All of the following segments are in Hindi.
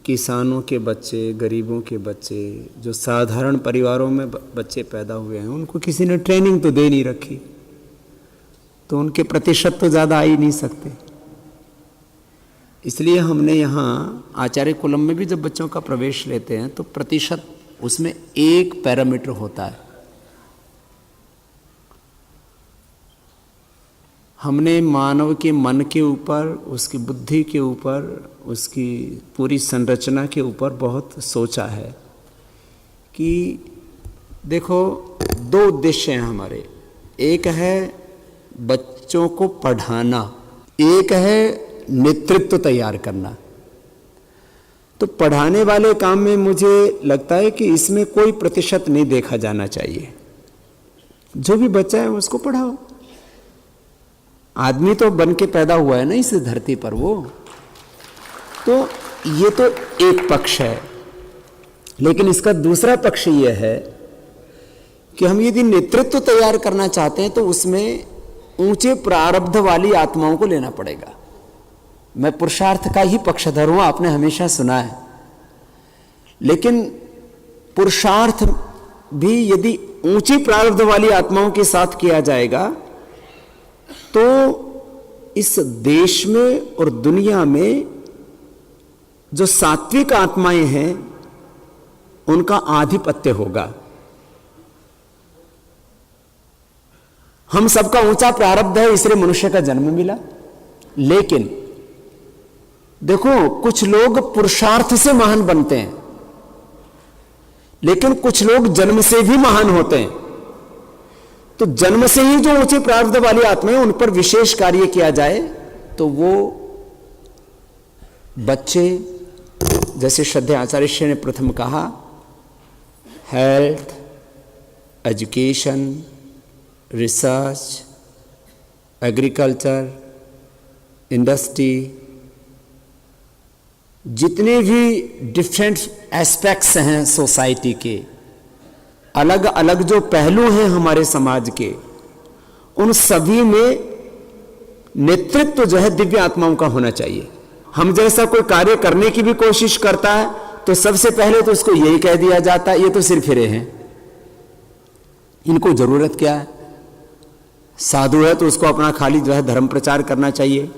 किसानों के बच्चे, गरीबों के बच्चे, जो साधारण परिवारों में बच्चे पैदा हुए हैं, उनको किसी ने ट्रेनिंग तो दे नहीं रखी, तो उनके प्रतिशत तो ज़्यादा आ ही नहीं सकते। इसलिए हमने यहाँ आचार्य कुलम में भी जब बच्चों का प्रवेश लेते हैं तो प्रतिशत उसमें एक पैरामीटर होता है। हमने मानव के मन के ऊपर, उसकी बुद्धि के ऊपर, उसकी पूरी संरचना के ऊपर बहुत सोचा है कि देखो, दो उद्देश्य हैं हमारे। एक है बच्चों को पढ़ाना, एक है नेतृत्व तैयार करना। तो पढ़ाने वाले काम में मुझे लगता है कि इसमें कोई प्रतिशत नहीं देखा जाना चाहिए। जो भी बच्चा है उसको पढ़ाओ। आदमी तो बन के पैदा हुआ है ना इस धरती पर, वो तो ये तो एक पक्ष है। लेकिन इसका दूसरा पक्ष ये है कि हम यदि नेतृत्व तैयार करना चाहते हैं तो उसमें ऊंचे प्रारब्ध वाली आत्माओं को लेना पड़ेगा। मैं पुरुषार्थ का ही पक्षधर हूं, आपने हमेशा सुना है। लेकिन पुरुषार्थ भी यदि ऊंची प्रारब्ध वाली आत्माओं के साथ किया जाएगा तो इस देश में और दुनिया में जो सात्विक आत्माएं हैं उनका आधिपत्य होगा। हम सबका ऊंचा प्रारब्ध है, इसलिए मनुष्य का जन्म मिला। लेकिन देखो, कुछ लोग पुरुषार्थ से महान बनते हैं, लेकिन कुछ लोग जन्म से भी महान होते हैं। तो जन्म से ही जो ऊंचे प्रारब्ध वाली आत्माएं, उन पर विशेष कार्य किया जाए तो वो बच्चे, जैसे श्रद्धेय आचार्य ने प्रथम कहा, health, education, research, agriculture, industry, जितने भी डिफरेंट एस्पेक्ट्स हैं सोसाइटी के, अलग अलग जो पहलू हैं हमारे समाज के, उन सभी में नेतृत्व जो है दिव्य आत्माओं का होना चाहिए। हम जैसा कोई कार्य करने की भी कोशिश करता है तो सबसे पहले तो उसको यही कह दिया जाता है, ये तो सिर फिरे हैं, इनको जरूरत क्या है। साधु है तो उसको अपना खाली जो है धर्म प्रचार करना चाहिए,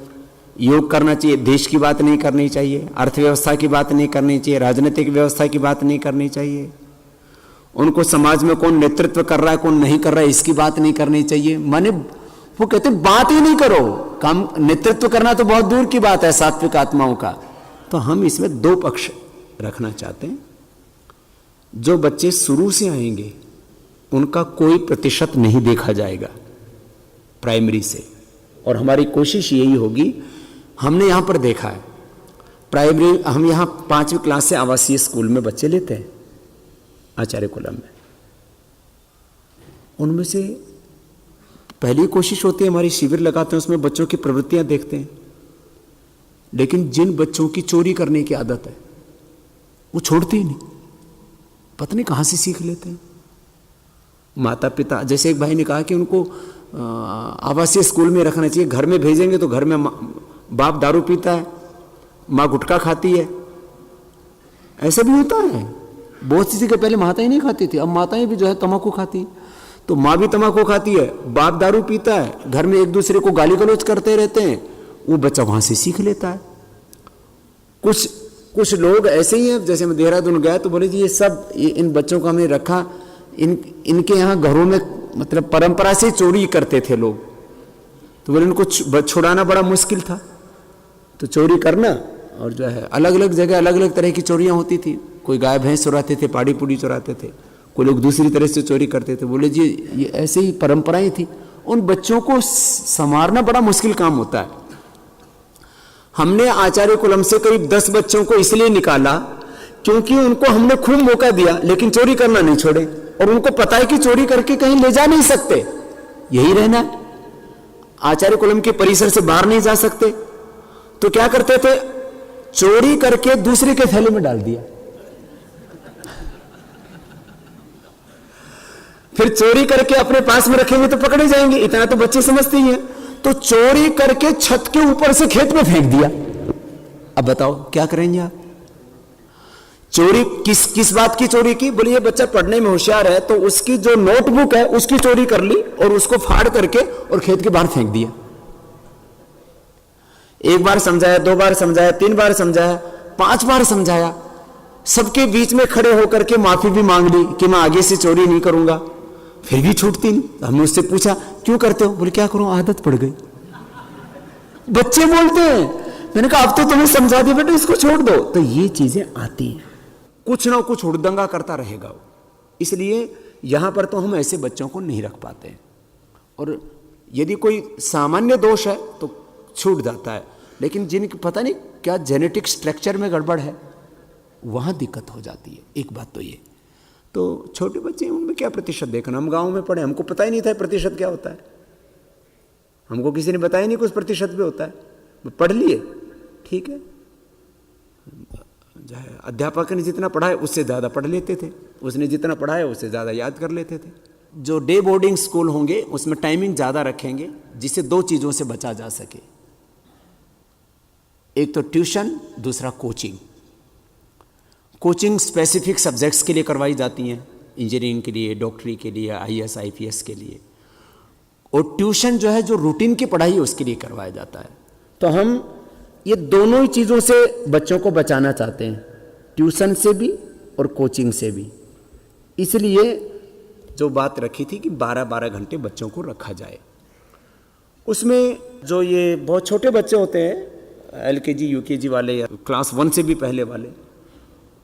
योग करना चाहिए, देश की बात नहीं करनी चाहिए, अर्थव्यवस्था की बात नहीं करनी चाहिए, राजनीतिक व्यवस्था की बात नहीं करनी चाहिए। उनको समाज में कौन नेतृत्व कर रहा है, कौन नहीं कर रहा है, इसकी बात नहीं करनी चाहिए। माने वो कहते हैं बात ही नहीं करो, काम नेतृत्व करना तो बहुत दूर की बात है सात्विक आत्माओं का। तो हम इसमें दो पक्ष रखना चाहते हैं। जो बच्चे शुरू से आएंगे उनका कोई प्रतिशत नहीं देखा जाएगा प्राइमरी से, और हमारी कोशिश यही होगी। हमने यहां पर देखा है प्राइमरी, हम यहां 5वीं क्लास से आवासीय स्कूल में बच्चे लेते हैं आचार्य कुलम में। उनमें से पहली कोशिश होती है हमारी, शिविर लगाते हैं, उसमें बच्चों की प्रवृत्तियां देखते हैं। लेकिन जिन बच्चों की चोरी करने की आदत है वो छोड़ते ही नहीं, पता नहीं कहां से सीख लेते हैं। माता पिता, जैसे एक भाई ने कहा कि उनको आवासीय स्कूल में रखना चाहिए, घर में भेजेंगे तो घर में बाप दारू पीता है, माँ गुटखा खाती है। ऐसा भी होता है। बहुत सी जगह पहले माताएं नहीं खाती थी, अब माताएं भी जो है तम्बाकू खाती। तो माँ भी तम्बाकू खाती है, बाप दारू पीता है, घर में एक दूसरे को गाली गलौज करते रहते हैं, वो बच्चा वहां से सीख लेता है। कुछ लोग ऐसे ही हैं, जैसे मैं देहरादून गया तो बोले जी ये सब इन बच्चों को हमने रखा, इनके यहाँ घरों में मतलब परंपरा से चोरी करते थे लोग, तो बोले इनको छुड़ाना बड़ा मुश्किल था। तो चोरी करना, और जो है अलग अलग जगह अलग अलग तरह की चोरियां होती थी। कोई गाय भैंस चुराते थे, पाड़ी पुड़ी चुराते थे, कोई लोग दूसरी तरह से चोरी करते थे। बोले जी ये ऐसे ही परंपराएं थी। उन बच्चों को संवारना बड़ा मुश्किल काम होता है। हमने आचार्य कुलम से करीब 10 बच्चों को इसलिए निकाला क्योंकि उनको हमने खूब मौका दिया, लेकिन चोरी करना नहीं छोड़े, और उनको पता है कि चोरी करके कहीं ले जा नहीं सकते, यही रहना है, आचार्य कुलम के परिसर से बाहर नहीं जा सकते। तो क्या करते थे, चोरी करके दूसरे के थैले में डाल दिया, फिर चोरी करके अपने पास में रखेंगे तो पकड़े जाएंगे, इतना तो बच्चे समझते ही हैं। तो चोरी करके छत के ऊपर से खेत में फेंक दिया। अब बताओ क्या करेंगे आप? चोरी किस बात की चोरी की? बोले ये बच्चा पढ़ने में होशियार है, तो उसकी जो नोटबुक है उसकी चोरी कर ली और उसको फाड़ करके और खेत के बाहर फेंक दिया। एक बार समझाया, 2 बार समझाया, 3 बार समझाया, 5 बार समझाया, सबके बीच में खड़े होकर के माफी भी मांग ली कि मैं आगे से चोरी नहीं करूंगा, फिर भी छूटती नहीं। हमने उससे पूछा क्यों करते हो? बोले क्या करूं, आदत पड़ गई। बच्चे बोलते हैं। मैंने कहा अब तो तुम्हें समझा दिया बेटा, इसको छोड़ दो। तो ये चीजें आती हैं, कुछ ना कुछ हुड़दंगा करता रहेगा वो। इसलिए यहां पर तो हम ऐसे बच्चों को नहीं रख पाते हैं। और यदि कोई सामान्य दोष है तो छूट जाता है, लेकिन जिनकी पता नहीं क्या जेनेटिक स्ट्रक्चर में गड़बड़ है, वहां दिक्कत हो जाती है। एक बात तो ये, तो छोटे बच्चे उनमें क्या प्रतिशत देखना। हम गांव में पढ़े, हमको पता ही नहीं था प्रतिशत क्या होता है, हमको किसी ने बताया नहीं कुछ प्रतिशत भी होता है। पढ़ लिए, ठीक है, अध्यापक ने जितना पढ़ाया उससे ज़्यादा पढ़ लेते थे, उसने जितना पढ़ाया उससे ज़्यादा याद कर लेते थे। जो डे बोर्डिंग स्कूल होंगे उसमें टाइमिंग ज़्यादा रखेंगे, जिससे 2 चीज़ों से बचा जा सके। एक तो ट्यूशन, दूसरा कोचिंग। कोचिंग स्पेसिफिक सब्जेक्ट्स के लिए करवाई जाती हैं, इंजीनियरिंग के लिए, डॉक्टरी के लिए, IAS IPS के लिए। और ट्यूशन जो है, जो रूटीन की पढ़ाई है उसके लिए करवाया जाता है। तो हम ये दोनों ही चीज़ों से बच्चों को बचाना चाहते हैं, ट्यूशन से भी और कोचिंग से भी। इसलिए जो बात रखी थी कि 12-12 घंटे बच्चों को रखा जाए। उसमें जो ये बहुत छोटे बच्चे होते हैं, LKG UKG वाले या क्लास 1 से भी पहले वाले,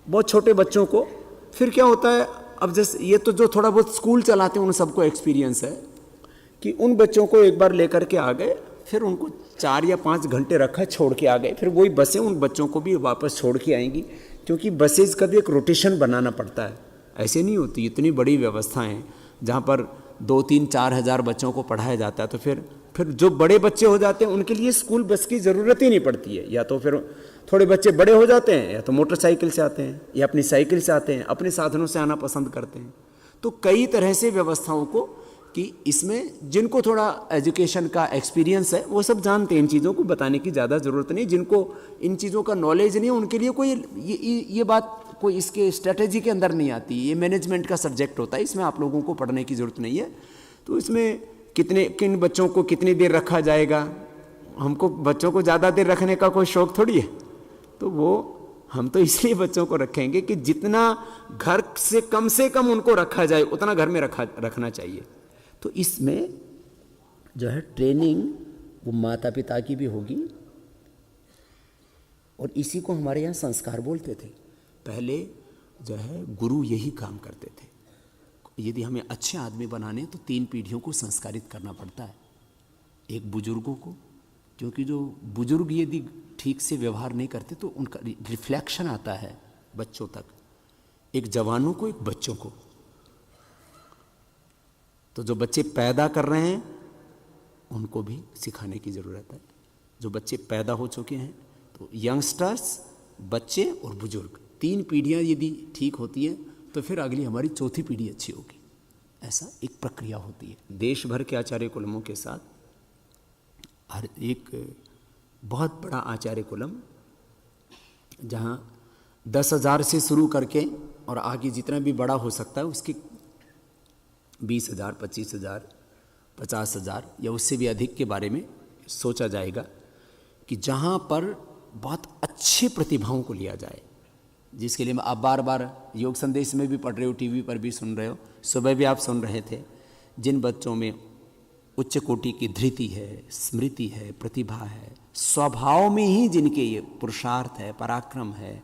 बहुत छोटे बच्चों को फिर क्या होता है, अब जैसे ये तो जो थोड़ा बहुत स्कूल चलाते हैं उन सबको एक्सपीरियंस है कि उन बच्चों को एक बार लेकर के आ गए, फिर उनको 4 या 5 घंटे रखा, छोड़ के आ गए, फिर वही बसें उन बच्चों को भी वापस छोड़ के आएंगी, क्योंकि बसेज का भी एक रोटेशन बनाना पड़ता है। ऐसे नहीं होती, इतनी बड़ी व्यवस्थाएं जहाँ पर 2-3-4 हज़ार बच्चों को पढ़ाया जाता है, तो फिर जो बड़े बच्चे हो जाते हैं उनके लिए स्कूल बस की ज़रूरत ही नहीं पड़ती है। या तो फिर थोड़े बच्चे बड़े हो जाते हैं, या तो मोटरसाइकिल से आते हैं, या अपनी साइकिल से आते हैं, अपने साधनों से आना पसंद करते हैं। तो कई तरह से व्यवस्थाओं को कि इसमें जिनको थोड़ा एजुकेशन का एक्सपीरियंस है वो सब जानते हैं, इन चीज़ों को बताने की ज़्यादा ज़रूरत नहीं। जिनको इन चीज़ों का नॉलेज नहीं है उनके लिए कोई ये बात कोई इसके स्ट्रेटेजी के अंदर नहीं आती। ये मैनेजमेंट का सब्जेक्ट होता है, इसमें आप लोगों को पढ़ने की ज़रूरत नहीं है। तो इसमें किन बच्चों को कितनी देर रखा जाएगा, हमको बच्चों को ज़्यादा देर रखने का कोई शौक़ थोड़ी है, तो वो हम तो इसलिए बच्चों को रखेंगे कि जितना घर से कम उनको रखा जाए उतना घर में रखना चाहिए। तो इसमें जो है ट्रेनिंग वो माता पिता की भी होगी, और इसी को हमारे यहाँ संस्कार बोलते थे। पहले जो है गुरु यही काम करते थे। यदि हमें अच्छे आदमी बनाने तो 3 पीढ़ियों को संस्कारित करना पड़ता है। एक बुजुर्गों को, क्योंकि जो बुजुर्ग यदि ठीक से व्यवहार नहीं करते तो उनका रिफ्लेक्शन आता है बच्चों तक। एक जवानों को, एक बच्चों को। तो जो बच्चे पैदा कर रहे हैं उनको भी सिखाने की ज़रूरत है। जो बच्चे पैदा हो चुके हैं, तो यंगस्टर्स, बच्चे और बुजुर्ग, 3 पीढ़ियाँ यदि ठीक होती हैं तो फिर अगली हमारी 4थी पीढ़ी अच्छी होगी। ऐसा एक प्रक्रिया होती है। देश भर के आचार्य कुलमों के साथ हर एक बहुत बड़ा आचार्य कुलम, जहाँ 10,000 से शुरू करके और आगे जितना भी बड़ा हो सकता है उसकी 20,000, 25,000, 50,000 या उससे भी अधिक के बारे में सोचा जाएगा कि जहाँ पर बहुत अच्छे प्रतिभाओं को लिया जाए, जिसके लिए आप बार बार योग संदेश में भी पढ़ रहे हो, टीवी पर भी सुन रहे हो, सुबह भी आप सुन रहे थे। जिन बच्चों में उच्च कोटि की धृति है, स्मृति है, प्रतिभा है, स्वभाव में ही जिनके ये पुरुषार्थ है, पराक्रम है,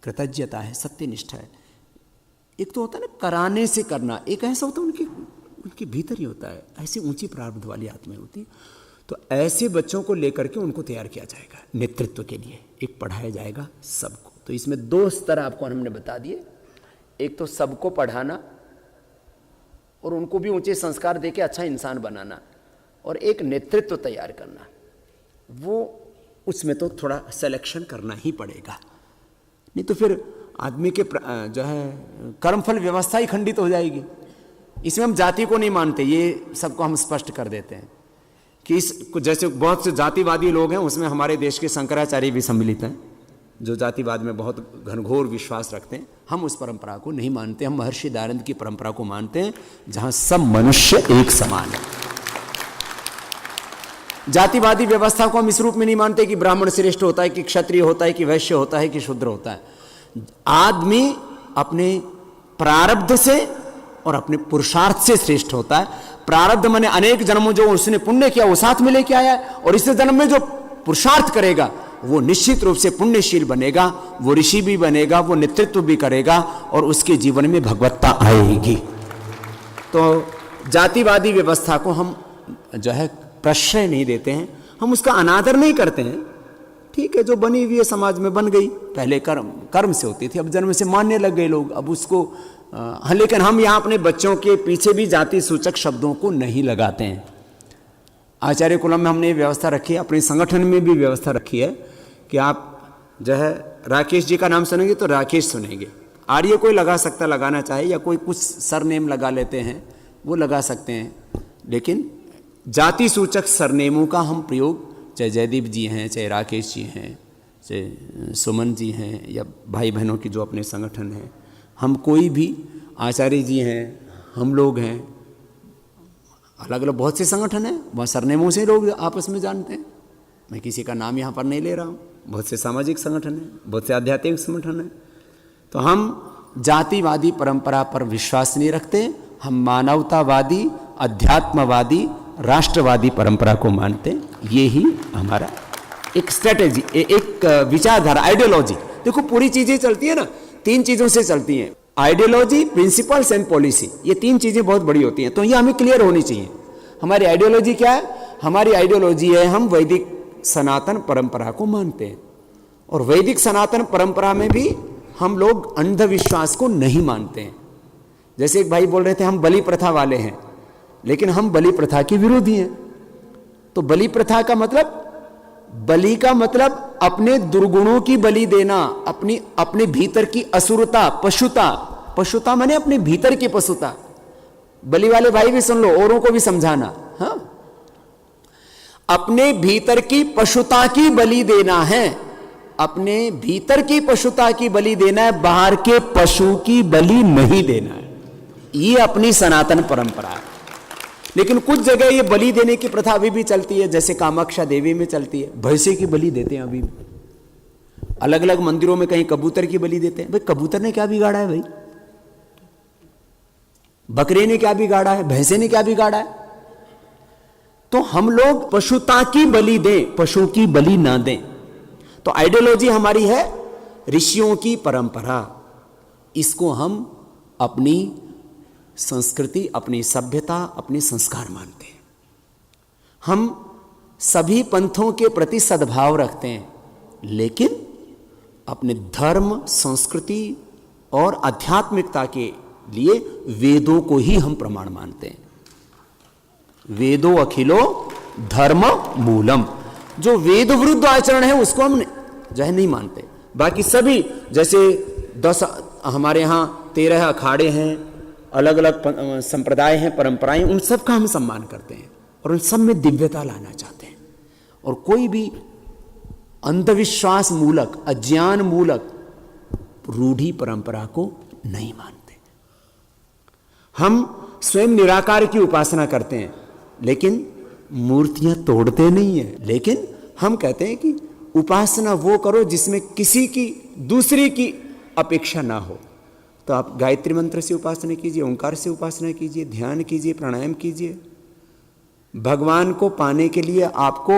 कृतज्ञता है, सत्यनिष्ठा है। एक तो होता है ना कराने से करना, एक ऐसा होता है उनके भीतर ही होता है, ऐसी ऊंची प्रारब्ध वाली आत्माएं होती है। तो ऐसे बच्चों को लेकर के उनको तैयार किया जाएगा नेतृत्व के लिए, एक पढ़ाया जाएगा सबको। तो इसमें 2 स्तर आपको हमने बता दिए, एक तो सबको पढ़ाना और उनको भी ऊंचे संस्कार देके अच्छा इंसान बनाना, और एक नेतृत्व तैयार करना। वो उसमें तो थोड़ा सिलेक्शन करना ही पड़ेगा, नहीं तो फिर आदमी के जो है कर्मफल व्यवस्था ही खंडित हो जाएगी। इसमें हम जाति को नहीं मानते, ये सबको हम स्पष्ट कर देते हैं कि जैसे बहुत से जातिवादी लोग हैं उसमें हमारे देश के शंकराचार्य भी सम्मिलित हैं, जो जातिवाद में बहुत घनघोर विश्वास रखते हैं, हम उस परंपरा को नहीं मानते। हम महर्षि दयानंद की परंपरा को मानते हैं जहां सब मनुष्य एक समान है। जातिवादी व्यवस्था को हम इस रूप में नहीं मानते कि ब्राह्मण श्रेष्ठ होता है, कि क्षत्रिय होता है, कि वैश्य होता है, कि शूद्र होता है। आदमी अपने प्रारब्ध से और अपने पुरुषार्थ से श्रेष्ठ होता है। प्रारब्ध माने अनेक जन्मों जो उसने पुण्य किया वो साथ में लेके आया है, और इस जन्म में जो पुरुषार्थ करेगा वो निश्चित रूप से पुण्यशील बनेगा, वो ऋषि भी बनेगा, वो नेतृत्व भी करेगा, और उसके जीवन में भगवत्ता आएगी। तो जातिवादी व्यवस्था को हम जो है प्रश्रय नहीं देते हैं, हम उसका अनादर नहीं करते हैं। ठीक है, जो बनी हुई है समाज में बन गई, पहले कर्म से होती थी, अब जन्म से मानने लग गए लोग, अब उसको हाँ। लेकिन हम यहाँ अपने बच्चों के पीछे भी जाति सूचक शब्दों को नहीं लगाते हैं। आचार्य कुलम में हमने व्यवस्था रखी है, अपने संगठन में भी व्यवस्था रखी है कि आप जो है राकेश जी का नाम सुनेंगे तो राकेश सुनेंगे। आर्य कोई लगा सकता, लगाना चाहे, या कोई कुछ सरनेम लगा लेते हैं वो लगा सकते हैं, लेकिन जाति सूचक सरनेमों का हम प्रयोग, चाहे जयदीप जी हैं, चाहे राकेश जी हैं, चाहे सुमन जी हैं, या भाई बहनों की जो अपने संगठन हैं, हम कोई भी, आचार्य जी हैं, हम लोग हैं, अलग अलग बहुत से संगठन हैं, वहाँ सरनेमों से लोग आपस में जानते हैं। मैं किसी का नाम यहाँ पर नहीं ले रहा हूँ, बहुत से सामाजिक संगठन हैं, बहुत से आध्यात्मिक संगठन हैं। तो हम जातिवादी परंपरा पर विश्वास नहीं रखते, हम मानवतावादी, अध्यात्मवादी, राष्ट्रवादी परंपरा को मानते हैं। ये ही हमारा एक स्ट्रेटेजी, एक विचारधारा, आइडियोलॉजी। देखो पूरी चीजें चलती है ना, तीन चीजों से चलती हैं, आइडियोलॉजी, प्रिंसिपल्स एंड पॉलिसी। ये तीन चीजें बहुत बड़ी होती हैं, तो ये हमें क्लियर होनी चाहिए। हमारी आइडियोलॉजी क्या है? हमारी आइडियोलॉजी है, हम वैदिक सनातन परंपरा को मानते हैं, और वैदिक सनातन परंपरा में भी हम लोग अंधविश्वास को नहीं मानते हैं। जैसे एक भाई बोल रहे थे हम बलि प्रथा वाले हैं, लेकिन हम बलि प्रथा के विरोधी हैं। तो बलि प्रथा का मतलब, बलि का मतलब अपने दुर्गुणों की बलि देना, अपने भीतर की असुरता, पशुता माने अपने भीतर की पशुता। बलि वाले भाई भी सुन लो, औरों को भी समझाना। हाँ, अपने भीतर की पशुता की बलि देना है, अपने भीतर की पशुता की बलि देना है, बाहर के पशु की बलि नहीं देना है। ये अपनी सनातन परंपरा है। लेकिन कुछ जगह ये बलि देने की प्रथा अभी भी चलती है, जैसे कामाख्या देवी में चलती है, भैंसे की बलि देते हैं अभी भी। अलग अलग मंदिरों में कहीं कबूतर की बलि देते हैं। भाई कबूतर ने क्या बिगाड़ा है? भाई बकरे ने क्या बिगाड़ा है? भैंसे ने क्या बिगाड़ा है? तो हम लोग पशुता की बलि दें, पशु की बलि ना दें। तो आइडियोलॉजी हमारी है ऋषियों की परंपरा, इसको हम अपनी संस्कृति, अपनी सभ्यता, अपने संस्कार मानते हैं। हम सभी पंथों के प्रति सद्भाव रखते हैं, लेकिन अपने धर्म, संस्कृति और आध्यात्मिकता के लिए वेदों को ही हम प्रमाण मानते हैं। वेदो अखिलो धर्म मूलम, जो वेद विरुद्ध आचरण है उसको हम जो है नहीं मानते। बाकी सभी, जैसे 10 हमारे यहाँ 13 अखाड़े हैं, अलग अलग संप्रदाय हैं, परंपराएं, उन सब का हम सम्मान करते हैं और उन सब में दिव्यता लाना चाहते हैं। और कोई भी अंधविश्वास मूलक, अज्ञान मूलक रूढ़ी परंपरा को नहीं मानते। हम स्वयं निराकार की उपासना करते हैं, लेकिन मूर्तियां तोड़ते नहीं है। लेकिन हम कहते हैं कि उपासना वो करो जिसमें किसी की, दूसरे की अपेक्षा ना हो। तो आप गायत्री मंत्र से उपासना कीजिए, ओंकार से उपासना कीजिए, ध्यान कीजिए, प्राणायाम कीजिए। भगवान को पाने के लिए आपको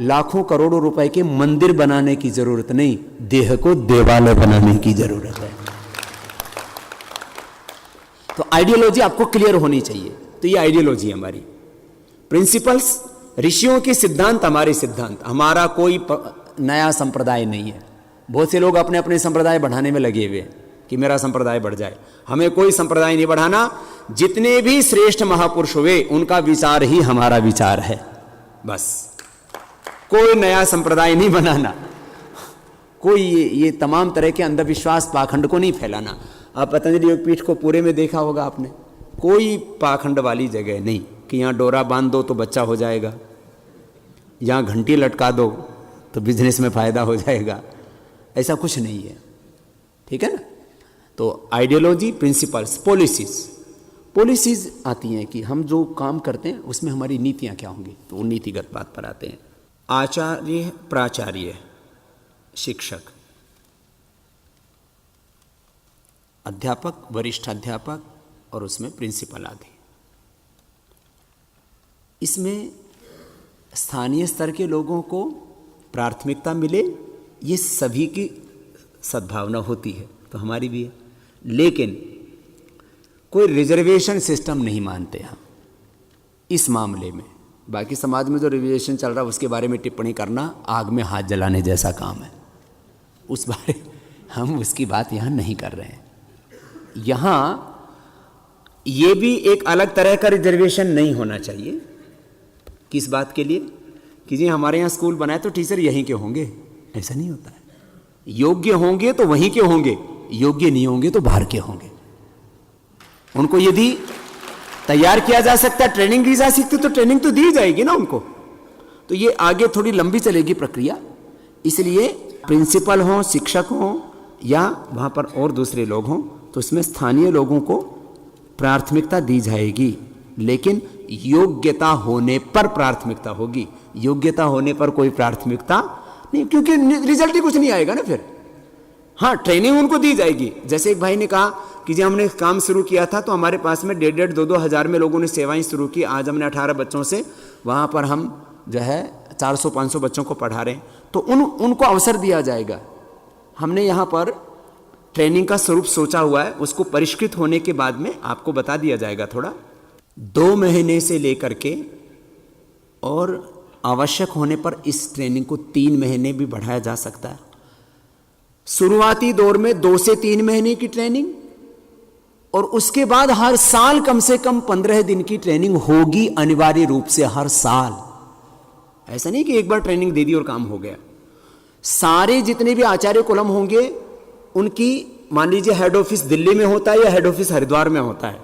लाखों करोड़ों रुपए के मंदिर बनाने की जरूरत नहीं, देह को देवालय बनाने की जरूरत है। तो आइडियोलॉजी आपको क्लियर होनी चाहिए। तो ये आइडियोलॉजी हमारी, प्रिंसिपल्स, ऋषियों के सिद्धांत हमारे सिद्धांत। हमारा कोई नया संप्रदाय नहीं है। बहुत से लोग अपने अपने संप्रदाय बढ़ाने में लगे हुए हैं कि मेरा संप्रदाय बढ़ जाए। हमें कोई संप्रदाय नहीं बढ़ाना। जितने भी श्रेष्ठ महापुरुष हुए उनका विचार ही हमारा विचार है, बस। कोई नया संप्रदाय नहीं बनाना, कोई ये तमाम तरह के अंधविश्वास, पाखंड को नहीं फैलाना। आप पतंजलि योगपीठ को पूरे में देखा होगा आपने, कोई पाखंड वाली जगह नहीं कि यहाँ डोरा बांध दो तो बच्चा हो जाएगा, यहाँ घंटी लटका दो तो बिजनेस में फायदा हो जाएगा। ऐसा कुछ नहीं है, ठीक है ना। तो आइडियोलॉजी, प्रिंसिपल्स, पॉलिसीज आती हैं कि हम जो काम करते हैं उसमें हमारी नीतियां क्या होंगी, तो वो नीतिगत बात पर आते हैं। आचार्य, प्राचार्य, शिक्षक, अध्यापक, वरिष्ठ अध्यापक और उसमें प्रिंसिपल आदि। इसमें स्थानीय स्तर के लोगों को प्राथमिकता मिले, ये सभी की सद्भावना होती है, तो हमारी भी है। लेकिन कोई रिजर्वेशन सिस्टम नहीं मानते हम इस मामले में। बाकी समाज में जो रिजर्वेशन चल रहा है उसके बारे में टिप्पणी करना आग में हाथ जलाने जैसा काम है, उस बारे हम उसकी बात यहाँ नहीं कर रहे हैं। यहाँ ये भी एक अलग तरह का रिजर्वेशन नहीं होना चाहिए। किस बात के लिए? कि जी हमारे यहाँ स्कूल बनाए तो टीचर यहीं के होंगे, ऐसा नहीं होता है। योग्य होंगे तो वहीं के होंगे, योग्य नहीं होंगे तो बाहर के होंगे। उनको यदि तैयार किया जा सकता है, ट्रेनिंग दी जा सकती, तो ट्रेनिंग तो दी जाएगी ना उनको। तो ये आगे थोड़ी लंबी चलेगी प्रक्रिया। इसलिए प्रिंसिपल हों, शिक्षक हों या वहाँ पर और दूसरे लोग हों, तो इसमें स्थानीय लोगों को प्राथमिकता दी जाएगी, लेकिन योग्यता होने पर प्राथमिकता होगी। योग्यता होने पर कोई प्राथमिकता नहीं, क्योंकि रिजल्ट ही कुछ नहीं आएगा ना फिर। हाँ, ट्रेनिंग उनको दी जाएगी। जैसे एक भाई ने कहा कि जब हमने काम शुरू किया था तो हमारे पास में 1.5, 2-2 हज़ार में लोगों ने सेवाएं शुरू की। आज हमने 18 बच्चों से वहाँ पर हम जो है 400-500 बच्चों को पढ़ा रहे हैं, तो उनको अवसर दिया जाएगा। हमने यहाँ पर ट्रेनिंग का स्वरूप सोचा हुआ है, उसको परिष्कृत होने के बाद में आपको बता दिया जाएगा। थोड़ा 2 महीने से लेकर के और आवश्यक होने पर इस ट्रेनिंग को 3 महीने भी बढ़ाया जा सकता है। शुरुआती दौर में 2 से 3 महीने की ट्रेनिंग, और उसके बाद हर साल कम से कम 15 दिन की ट्रेनिंग होगी अनिवार्य रूप से, हर साल। ऐसा नहीं कि एक बार ट्रेनिंग दे दी और काम हो गया। सारे जितने भी आचार्य कुलम होंगे उनकी, मान लीजिए हेड ऑफिस दिल्ली में होता है या हेड ऑफिस हरिद्वार में होता है,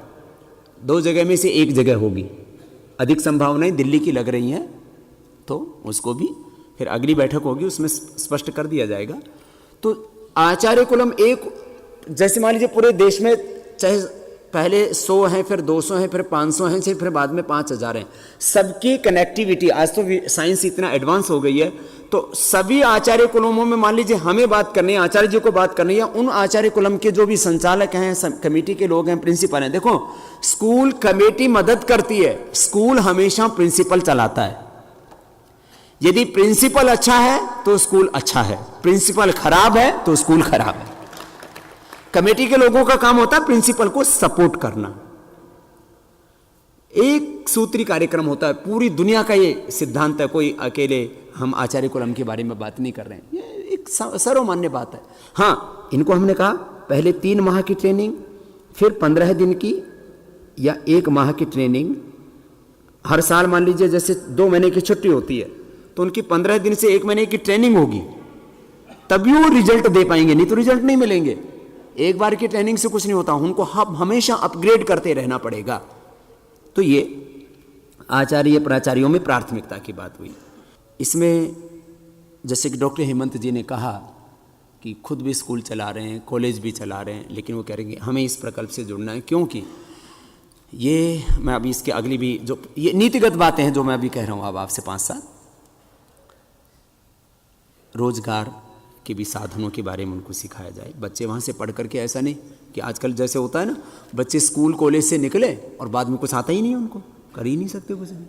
2 जगह में से एक जगह होगी। अधिक संभावनाएं दिल्ली की लग रही हैं, तो उसको भी फिर अगली बैठक होगी, उसमें स्पष्ट कर दिया जाएगा। तो आचार्य कुलम एक, जैसे मान लीजिए पूरे देश में चाहे पहले 100 हैं, फिर 200 हैं, फिर 500 हैं, फिर बाद में 5000 हैं, सबकी कनेक्टिविटी, आज तो साइंस इतना एडवांस हो गई है, तो सभी आचार्य कुलमों में मान लीजिए हमें बात करनी है, आचार्य जी को बात करनी है, उन आचार्य कुलम के जो भी संचालक हैं, कमेटी के लोग हैं, प्रिंसिपल हैं। देखो, स्कूल कमेटी मदद करती है, स्कूल हमेशा प्रिंसिपल चलाता है। यदि प्रिंसिपल अच्छा है तो स्कूल अच्छा है, प्रिंसिपल खराब है तो स्कूल खराब है। कमेटी के लोगों का काम होता है प्रिंसिपल को सपोर्ट करना। एक सूत्री कार्यक्रम होता है, पूरी दुनिया का ये सिद्धांत है, कोई अकेले हम आचार्य कुलम के बारे में बात नहीं कर रहे हैं, ये एक सर्वमान्य बात है। हाँ, इनको हमने कहा पहले 3 माह की ट्रेनिंग, फिर 15 दिन की या 1 माह की ट्रेनिंग। हर साल मान लीजिए जैसे 2 महीने की छुट्टी होती है, तो उनकी 15 दिन से 1 महीने की ट्रेनिंग होगी, तभी वो रिजल्ट दे पाएंगे, नहीं तो रिजल्ट नहीं मिलेंगे। एक बार की ट्रेनिंग से कुछ नहीं होता, उनको हमेशा अपग्रेड करते रहना पड़ेगा। तो ये आचार्य प्राचार्यों में प्राथमिकता की बात हुई। इसमें जैसे कि डॉक्टर हेमंत जी ने कहा कि खुद भी स्कूल चला रहे हैं, कॉलेज भी चला रहे हैं, लेकिन वो कह रहे हैं कि हमें इस प्रकल्प से जुड़ना है, क्योंकि ये मैं अभी इसके अगली भी जो ये नीतिगत बातें हैं जो मैं अभी कह रहा हूँ अब आपसे 5-7, रोजगार के भी साधनों के बारे में उनको सिखाया जाए। बच्चे वहाँ से पढ़ करके, ऐसा नहीं कि आजकल जैसे होता है ना, बच्चे स्कूल कॉलेज से निकले और बाद में कुछ आता ही नहीं, उनको कर ही नहीं सकते कुछ भी।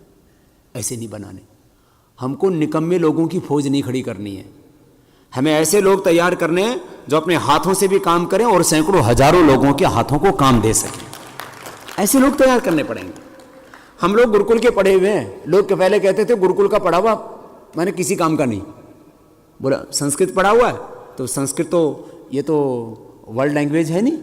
ऐसे नहीं बनाने, हमको निकम्मे लोगों की फौज नहीं खड़ी करनी है, हमें ऐसे लोग तैयार करने हैं जो अपने हाथों से भी काम करें और सैकड़ों हजारों लोगों के हाथों को काम दे सकें। ऐसे लोग तैयार करने पड़ेंगे। हम लोग गुरुकुल के पढ़े हुए हैं, लोग पहले कहते थे गुरुकुल का पढ़ा हुआ मैंने किसी काम का नहीं। बोला संस्कृत पढ़ा हुआ है, तो संस्कृत तो ये तो वर्ल्ड लैंग्वेज है नहीं,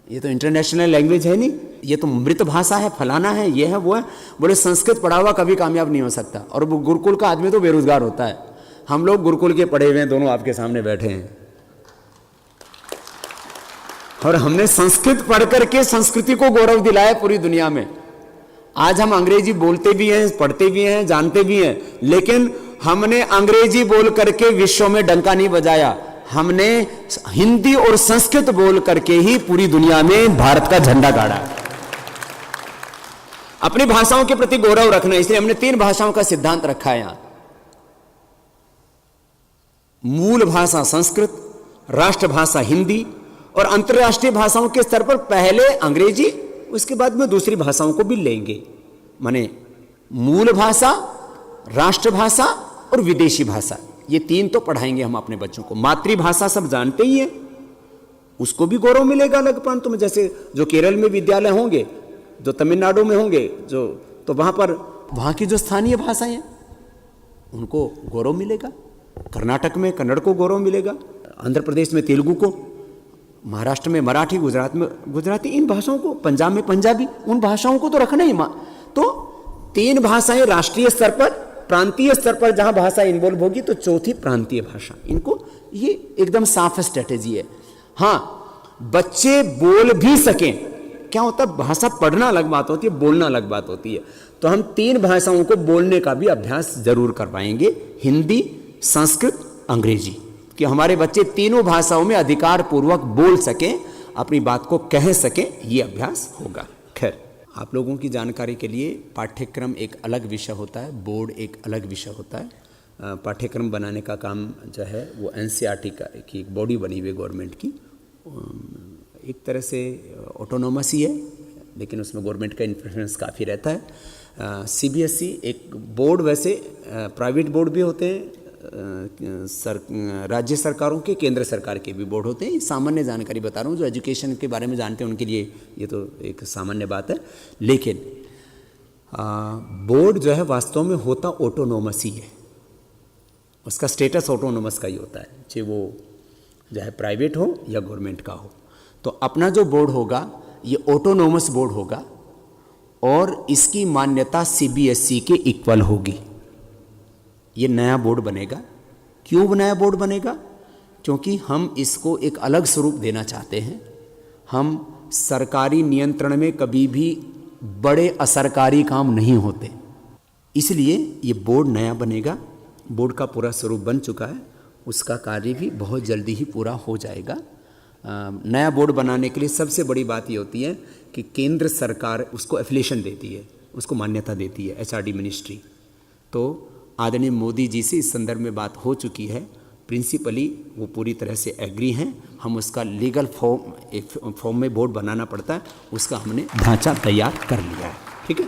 ये तो इंटरनेशनल लैंग्वेज है नहीं, ये तो मृत भाषा है, फलाना है, ये है वो है। बोले संस्कृत पढ़ा हुआ कभी कामयाब नहीं हो सकता, और वो गुरुकुल का आदमी तो बेरोजगार होता है। हम लोग गुरुकुल के पढ़े हुए हैं, दोनों आपके सामने बैठे हैं, और हमने संस्कृत पढ़ करके संस्कृति को गौरव दिलाया पूरी दुनिया में। आज हम अंग्रेजी बोलते भी हैं, पढ़ते भी हैं, जानते भी हैं, लेकिन हमने अंग्रेजी बोल करके विश्व में डंका नहीं बजाया। हमने हिंदी और संस्कृत बोल करके ही पूरी दुनिया में भारत का झंडा गाड़ा। अपनी भाषाओं के प्रति गौरव रखना, इसलिए हमने 3 भाषाओं का सिद्धांत रखा है यहां। मूल भाषा संस्कृत, राष्ट्रभाषा हिंदी और अंतर्राष्ट्रीय भाषाओं के स्तर पर पहले अंग्रेजी, उसके बाद में दूसरी भाषाओं को भी लेंगे। माने मूल भाषा, राष्ट्रभाषा और विदेशी भाषा, ये 3 तो पढ़ाएंगे हम अपने बच्चों को। मातृभाषा सब जानते ही हैं, उसको भी गौरव मिलेगा अलग प्रांतों में। जैसे जो केरल में विद्यालय होंगे, जो तमिलनाडु में होंगे, जो तो वहां पर वहां की जो स्थानीय भाषाएं हैं उनको गौरव मिलेगा। कर्नाटक में कन्नड़ को गौरव मिलेगा, आंध्र प्रदेश में तेलुगु को, महाराष्ट्र में मराठी, गुजरात में गुजराती, इन भाषाओं को, पंजाब में पंजाबी, उन भाषाओं को तो रखना ही। तो 3 भाषाएं राष्ट्रीय स्तर पर, प्रांतीय स्तर पर जहां भाषा इन्वॉल्व होगी तो चौथी प्रांतीय भाषा। इनको ये एकदम साफ स्ट्रेटेजी है। हां, बच्चे बोल भी सकें। क्या होता है, भाषा पढ़ना अलग बात होती है, बोलना अलग बात होती है। तो हम 3 भाषाओं को बोलने का भी अभ्यास जरूर करवाएंगे, हिंदी, संस्कृत, अंग्रेजी, कि हमारे बच्चे तीनों भाषाओं में अधिकार पूर्वक बोल सकें, अपनी बात को कह सकें, ये अभ्यास होगा। खैर, आप लोगों की जानकारी के लिए पाठ्यक्रम एक अलग विषय होता है, बोर्ड एक अलग विषय होता है। पाठ्यक्रम बनाने का काम जो है वो एनसीईआरटी की एक बॉडी बनी हुई है गवर्नमेंट की, एक तरह से ऑटोनोमस ही है, लेकिन उसमें गवर्नमेंट का इन्फ्लुएंस काफ़ी रहता है। सीबीएसई एक बोर्ड, वैसे प्राइवेट बोर्ड भी होते हैं, राज्य सरकारों के, केंद्र सरकार के भी बोर्ड होते हैं। सामान्य जानकारी बता रहा हूँ, जो एजुकेशन के बारे में जानते हैं उनके लिए ये तो एक सामान्य बात है। लेकिन बोर्ड जो है वास्तव में होता ऑटोनोमस ही है, उसका स्टेटस ऑटोनोमस का ही होता है, चाहे वो जो है प्राइवेट हो या गवर्नमेंट का हो। तो अपना जो बोर्ड होगा ये ऑटोनोमस बोर्ड होगा और इसकी मान्यता सीबीएसई के इक्वल होगी। ये नया बोर्ड बनेगा। क्यों नया बोर्ड बनेगा? क्योंकि हम इसको एक अलग स्वरूप देना चाहते हैं। हम सरकारी नियंत्रण में कभी भी बड़े असरकारी काम नहीं होते, इसलिए ये बोर्ड नया बनेगा। बोर्ड का पूरा स्वरूप बन चुका है, उसका कार्य भी बहुत जल्दी ही पूरा हो जाएगा। नया बोर्ड बनाने के लिए सबसे बड़ी बात ये होती है कि केंद्र सरकार उसको एफिलिएशन देती है, उसको मान्यता देती है, एचआरडी मिनिस्ट्री। तो आदरणीय मोदी जी से इस संदर्भ में बात हो चुकी है, प्रिंसिपली वो पूरी तरह से एग्री हैं। हम उसका लीगल फॉर्म में बोर्ड बनाना पड़ता है, उसका हमने ढांचा तैयार कर लिया है। ठीक है,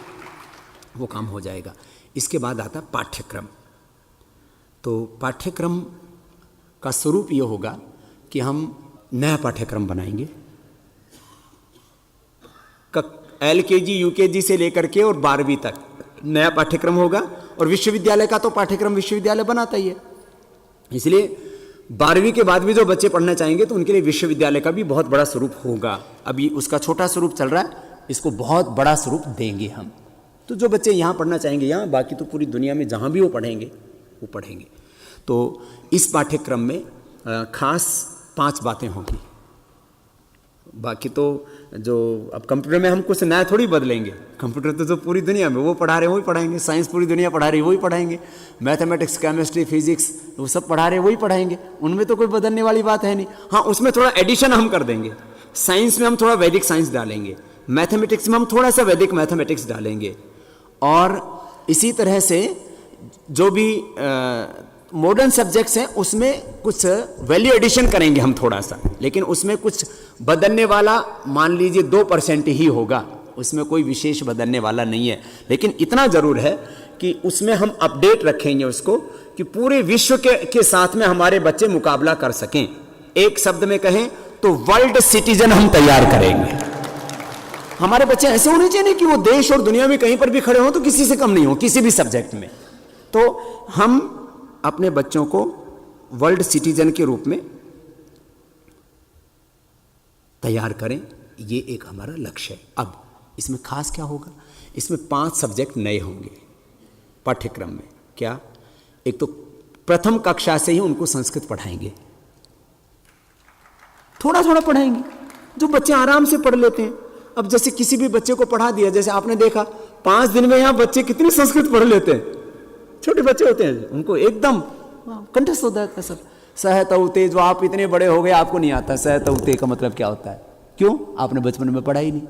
वो काम हो जाएगा। इसके बाद आता पाठ्यक्रम। तो पाठ्यक्रम का स्वरूप ये होगा कि हम नया पाठ्यक्रम बनाएंगे। LKG UKG से लेकर के और 12वीं तक नया पाठ्यक्रम होगा। और विश्वविद्यालय का तो पाठ्यक्रम विश्वविद्यालय बनाता ही है, इसलिए 12वीं के बाद भी जो बच्चे पढ़ना चाहेंगे तो उनके लिए विश्वविद्यालय का भी बहुत बड़ा स्वरूप होगा। अभी उसका छोटा स्वरूप चल रहा है, इसको बहुत बड़ा स्वरूप देंगे हम। तो जो बच्चे यहाँ पढ़ना चाहेंगे यहाँ, बाकी तो पूरी दुनिया में जहाँ भी वो पढ़ेंगे। तो इस पाठ्यक्रम में खास 5 बातें होंगी। बाकी तो जो अब कंप्यूटर में हम कुछ नया थोड़ी बदलेंगे, कंप्यूटर तो जो पूरी दुनिया में वो पढ़ा रहे हैं वही पढ़ाएंगे, साइंस पूरी दुनिया पढ़ा रही है वही पढ़ाएंगे, मैथमेटिक्स, केमिस्ट्री, फिजिक्स वो सब पढ़ा रहे हैं वही पढ़ाएंगे, उनमें तो कोई बदलने वाली बात है नहीं। हाँ, उसमें थोड़ा एडिशन हम कर देंगे। साइंस में हम थोड़ा वैदिक साइंस डालेंगे, मैथमेटिक्स में हम थोड़ा सा वैदिक मैथमेटिक्स डालेंगे, और इसी तरह से जो भी मॉडर्न सब्जेक्ट्स हैं उसमें कुछ वैल्यू एडिशन करेंगे हम थोड़ा सा, लेकिन उसमें कुछ बदलने वाला मान लीजिए 2% ही होगा, उसमें कोई विशेष बदलने वाला नहीं है। लेकिन इतना जरूर है कि उसमें हम अपडेट रखेंगे उसको, कि पूरे विश्व के साथ में हमारे बच्चे मुकाबला कर सकें। एक शब्द में कहें तो वर्ल्ड सिटीजन हम तैयार करेंगे। हमारे बच्चे ऐसे होने चाहिए कि वो देश और दुनिया में कहीं पर भी खड़े हो तो किसी से कम नहीं हो किसी भी सब्जेक्ट में। तो हम अपने बच्चों को वर्ल्ड सिटीजन के रूप में तैयार करें, ये एक हमारा लक्ष्य है। अब इसमें खास क्या होगा? इसमें 5 सब्जेक्ट नए होंगे पाठ्यक्रम में। क्या? एक तो प्रथम कक्षा से ही उनको संस्कृत पढ़ाएंगे, थोड़ा थोड़ा पढ़ाएंगे, जो बच्चे आराम से पढ़ लेते हैं। अब जैसे किसी भी बच्चे को पढ़ा दिया, जैसे आपने देखा 5 दिन में यहां बच्चे कितनी संस्कृत पढ़ लेते हैं, छोटे बच्चे होते हैं, उनको एकदम कंठस्थ हो जाता है सब। सहतौते, जो आप इतने बड़े हो गए आपको नहीं आता सहतौते का मतलब क्या होता है? क्यों? आपने बचपन में पढ़ा ही नहीं।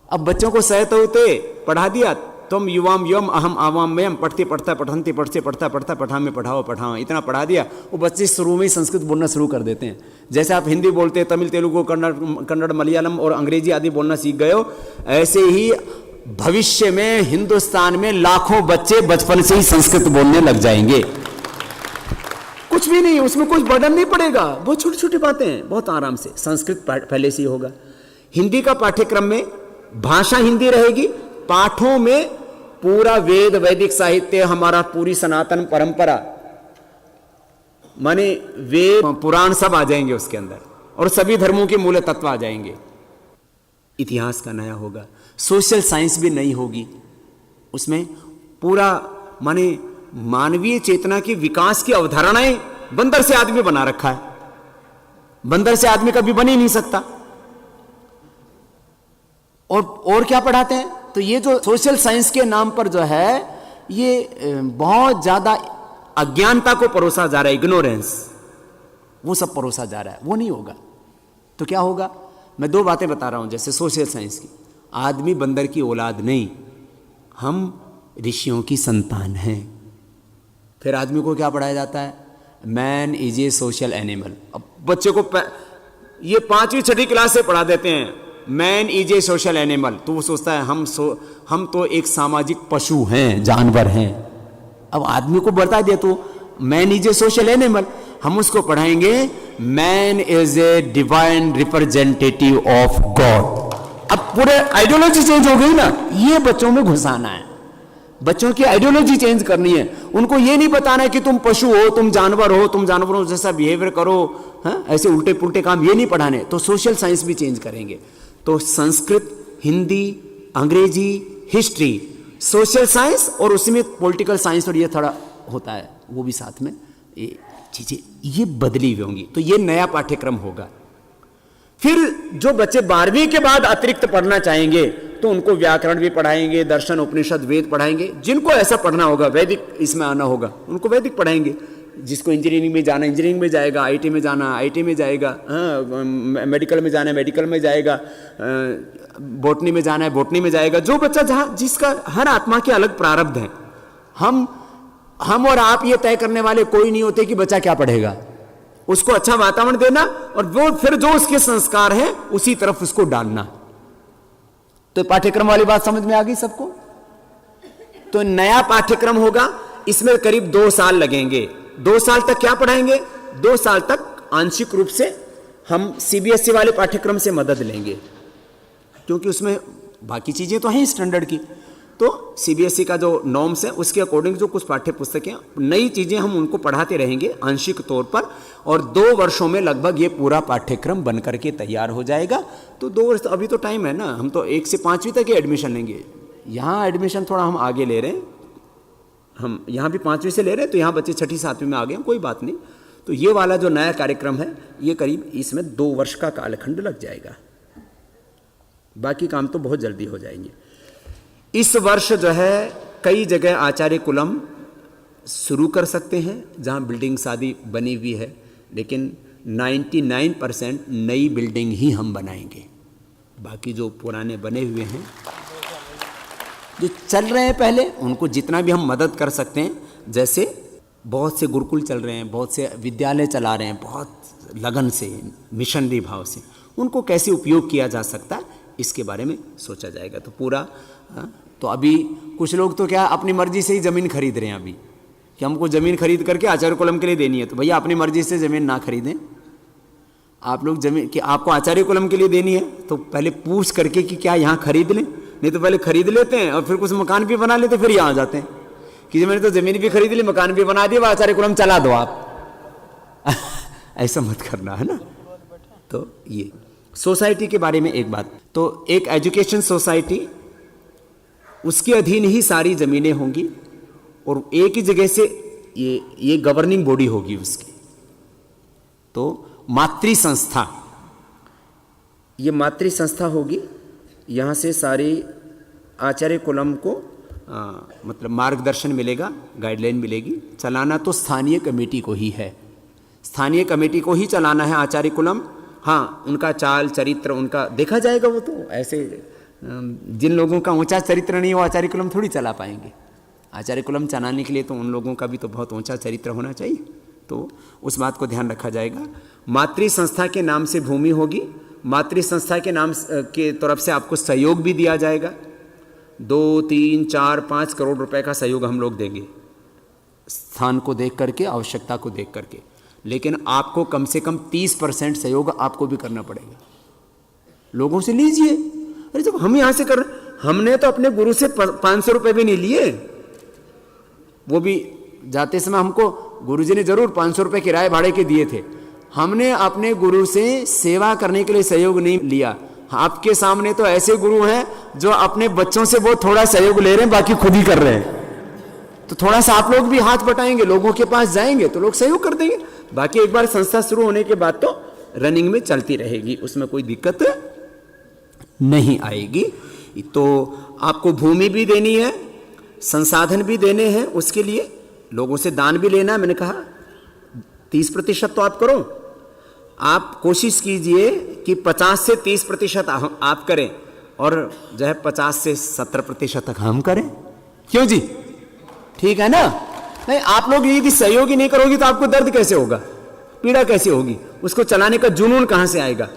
अब बच्चों को सहतौते पढ़ा दिया, तुम युवाम यम अहम आवाम में पढ़ते पढ़ता पढ़ते पढ़ते पढ़ता पढ़ता पढ़ा में पढ़ाओ पढ़ाओ, इतना पढ़ा दिया, वो बच्चे शुरू में ही संस्कृत बोलना शुरू कर देते हैं। जैसे आप हिंदी बोलते, तमिल, तेलुगु, कन्नड़, मलयालम और अंग्रेजी आदि बोलना सीख गए हो, ऐसे ही भविष्य में हिंदुस्तान में लाखों बच्चे बचपन से ही संस्कृत बोलने लग जाएंगे। कुछ भी नहीं, उसमें कुछ बर्डन नहीं पड़ेगा, बहुत छोटी छोटी बातें हैं, बहुत आराम से। संस्कृत पहले से ही होगा। हिंदी का पाठ्यक्रम में भाषा हिंदी रहेगी, पाठों में पूरा वेद, वैदिक साहित्य, हमारा पूरी सनातन परंपरा, माने वेद पुराण सब आ जाएंगे उसके अंदर, और सभी धर्मों के मूल तत्व आ जाएंगे। इतिहास का नया होगा, सोशल साइंस भी नई होगी, उसमें पूरा माने मानवीय चेतना की विकास की अवधारणाएं बंदर से आदमी बना रखा है, बंदर से आदमी कभी बन ही नहीं सकता। और क्या पढ़ाते हैं? तो ये जो सोशल साइंस के नाम पर जो है, ये बहुत ज्यादा अज्ञानता को परोसा जा रहा है, इग्नोरेंस, वो सब परोसा जा रहा है, वो नहीं होगा। तो क्या होगा? मैं दो बातें बता रहा हूं, जैसे सोशल साइंस की, आदमी बंदर की औलाद नहीं, हम ऋषियों की संतान हैं। फिर आदमी को क्या पढ़ाया जाता है? Man is a social animal. अब बच्चे को ये 5वीं 6वीं क्लास से पढ़ा देते हैं, man is a social animal, तो वो सोचता है हम तो एक सामाजिक पशु हैं, जानवर हैं। अब आदमी को बता दिया तो man is a social animal, हम उसको पढ़ाएंगे man is a divine representative of God. अब पूरे आइडियोलॉजी चेंज हो गई ना, ये बच्चों में घुसाना है, बच्चों की आइडियोलॉजी चेंज करनी है। उनको ये नहीं बताना है कि तुम पशु हो, तुम जानवरों जैसा बिहेवियर करो, हाँ? ऐसे उल्टे पुल्टे काम ये नहीं पढ़ाने। तो सोशल साइंस भी चेंज करेंगे। तो संस्कृत, हिंदी, अंग्रेजी, हिस्ट्री, सोशल साइंस, और उसमें पॉलिटिकल साइंस और ये थोड़ा होता है, वो भी साथ में, ये चीजें ये बदली हुई होंगी। तो ये नया पाठ्यक्रम होगा। फिर जो बच्चे 12वीं के बाद अतिरिक्त पढ़ना चाहेंगे तो उनको व्याकरण भी पढ़ाएंगे, दर्शन, उपनिषद, वेद पढ़ाएंगे। जिनको ऐसा पढ़ना होगा, वैदिक इसमें आना होगा, उनको वैदिक पढ़ाएंगे। जिसको इंजीनियरिंग में जाना इंजीनियरिंग में जाएगा, आईटी में जाना आईटी में जाएगा, मेडिकल में जाना है मेडिकल में जाएगा, बॉटनी में जाना है बॉटनी में जाएगा। जो बच्चा जहाँ जिसका, हर आत्मा के अलग प्रारब्ध हैं। हम और आप ये तय करने वाले कोई नहीं होते कि बच्चा क्या पढ़ेगा। उसको अच्छा वातावरण देना और वो फिर जो उसके संस्कार हैं उसी तरफ उसको डालना। तो पाठ्यक्रम वाली बात समझ में आ गई सबको? तो नया पाठ्यक्रम होगा, इसमें करीब 2 साल लगेंगे। 2 साल तक क्या पढ़ाएंगे? 2 साल तक आंशिक रूप से हम सीबीएसई वाले पाठ्यक्रम से मदद लेंगे, क्योंकि उसमें बाकी चीजें तो हैं स्टैंडर्ड की। तो सीबीएसई का जो नॉर्म्स है उसके अकॉर्डिंग जो कुछ पाठ्य पुस्तकें, नई चीजें हम उनको पढ़ाते रहेंगे आंशिक तौर पर, और 2 वर्षों में लगभग ये पूरा पाठ्यक्रम बन करके तैयार हो जाएगा। तो 2 वर्ष अभी तो टाइम है ना, हम तो 1 से 5वीं तक ही एडमिशन लेंगे। यहाँ एडमिशन थोड़ा हम आगे ले रहे हैं, हम यहाँ भी 5वीं से ले रहे हैं, तो यहाँ बच्चे 6ठी 7वीं में आ गए हैं, कोई बात नहीं। तो ये वाला जो नया कार्यक्रम है, ये करीब इसमें 2 वर्ष का कालखंड लग जाएगा, बाकी काम तो बहुत जल्दी हो जाएंगे। इस वर्ष जो है कई जगह आचार्य कुलम शुरू कर सकते हैं जहाँ बिल्डिंग शादी बनी हुई है, लेकिन 99% नई बिल्डिंग ही हम बनाएंगे। बाकी जो पुराने बने हुए हैं, जो चल रहे हैं पहले, उनको जितना भी हम मदद कर सकते हैं, जैसे बहुत से गुरुकुल चल रहे हैं, बहुत से विद्यालय चला रहे हैं, बहुत लगन से, मिशनरी भाव से, उनको कैसे उपयोग किया जा सकता है इसके बारे में सोचा जाएगा। तो पूरा तो अभी कुछ लोग तो क्या अपनी मर्जी से ही ज़मीन खरीद रहे हैं अभी, कि हमको ज़मीन खरीद करके आचार्य कुलम के लिए देनी है। तो भैया अपनी मर्जी से ज़मीन ना खरीदें। आप लोग ज़मीन कि आपको आचार्य कुलम के लिए देनी है तो पहले पूछ करके कि क्या यहाँ खरीद लें, नहीं तो पहले खरीद लेते हैं और फिर कुछ मकान भी बना लेते, फिर यहाँ आ जाते हैं कि मैंने तो ज़मीन भी खरीद ली, मकान भी बना दिया, आचार्य कुलम चला दो आप। ऐसा मत करना, है ना। तो ये सोसाइटी के बारे में एक बात, तो एक एजुकेशन सोसाइटी, उसके अधीन ही सारी ज़मीनें होंगी और एक ही जगह से ये गवर्निंग बॉडी होगी उसकी। तो मातृ संस्था, ये मातृ संस्था होगी, यहाँ से सारी आचार्य कुलम को मतलब मार्गदर्शन मिलेगा, गाइडलाइन मिलेगी। चलाना तो स्थानीय कमेटी को ही है, स्थानीय कमेटी को ही चलाना है आचार्य कुलम। हाँ, उनका चाल चरित्र उनका देखा जाएगा। वो तो ऐसे जिन लोगों का ऊंचा चरित्र नहीं वो आचार्य कुलम थोड़ी चला पाएंगे। आचार्य कुलम चलाने के लिए तो उन लोगों का भी तो बहुत ऊंचा चरित्र होना चाहिए, तो उस बात को ध्यान रखा जाएगा। मातृ संस्था के नाम से भूमि होगी, मातृ संस्था के नाम के तरफ से आपको सहयोग भी दिया जाएगा। 2, 3, 4, 5 करोड़ रुपए का सहयोग हम लोग देंगे, स्थान को देख करके, आवश्यकता को देख करके। लेकिन आपको कम से कम 30% सहयोग आपको भी करना पड़ेगा। लोगों से लीजिए। अरे जब हम यहां से कर रहे, हमने तो अपने गुरु से 500 रुपए भी नहीं लिए। वो भी जाते समय हमको गुरुजी ने जरूर 500 रुपए किराए भाड़े के दिए थे। हमने अपने गुरु से सेवा करने के लिए सहयोग नहीं लिया। आपके सामने तो ऐसे गुरु हैं जो अपने बच्चों से बहुत थोड़ा सहयोग ले रहे हैं, बाकी खुद ही कर रहे हैं। तो थोड़ा सा आप लोग भी हाथ बटाएंगे, लोगों के पास जाएंगे तो लोग सहयोग कर देंगे। बाकी एक बार संस्था शुरू होने के बाद तो रनिंग में चलती रहेगी, उसमें कोई दिक्कत नहीं आएगी। तो आपको भूमि भी देनी है, संसाधन भी देने हैं, उसके लिए लोगों से दान भी लेना है। मैंने कहा 30% तो आप करो। आप कोशिश कीजिए कि 50 से 30% आप करें और जो है 50 से 70% तक हम करें। क्यों जी? ठीक है ना? नहीं, आप लोग यदि सहयोग ही नहीं करोगे तो आपको दर्द कैसे होगा, पीड़ा कैसे होगी, उसको चलाने का जुनून कहां से आएगा?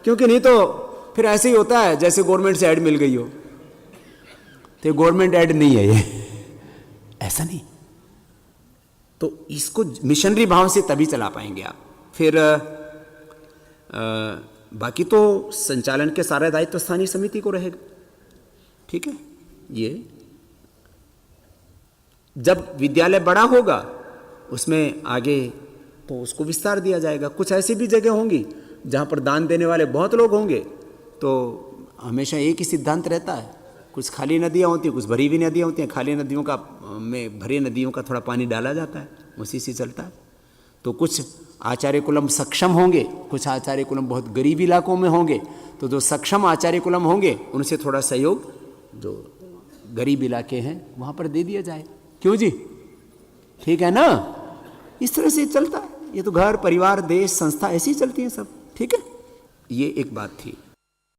क्योंकि नहीं तो फिर ऐसे ही होता है जैसे गवर्नमेंट से ऐड मिल गई हो, तो गवर्नमेंट ऐड नहीं है ये, ऐसा नहीं। तो इसको मिशनरी भाव से तभी चला पाएंगे आप। फिर बाकी तो संचालन के सारे दायित्व स्थानीय समिति को रहेगा। ठीक है। ये जब विद्यालय बड़ा होगा उसमें आगे तो उसको विस्तार दिया जाएगा। कुछ ऐसी भी जगह होंगी जहां पर दान देने वाले बहुत लोग होंगे, तो हमेशा एक ही सिद्धांत रहता है। कुछ खाली नदियाँ होती हैं, कुछ भरी हुई नदियाँ होती हैं। खाली नदियों का में भरी नदियों का थोड़ा पानी डाला जाता है, उसी से चलता है। तो कुछ आचार्य कुलम सक्षम होंगे, कुछ आचार्य कुलम बहुत गरीब इलाकों में होंगे, तो जो सक्षम आचार्य कुलम होंगे उनसे थोड़ा सहयोग जो गरीब इलाके हैं वहाँ पर दे दिया जाए। क्यों जी? ठीक है ना? इस तरह से चलता है। ये तो घर परिवार देश संस्था ऐसी चलती है सब। ठीक है, ये एक बात थी।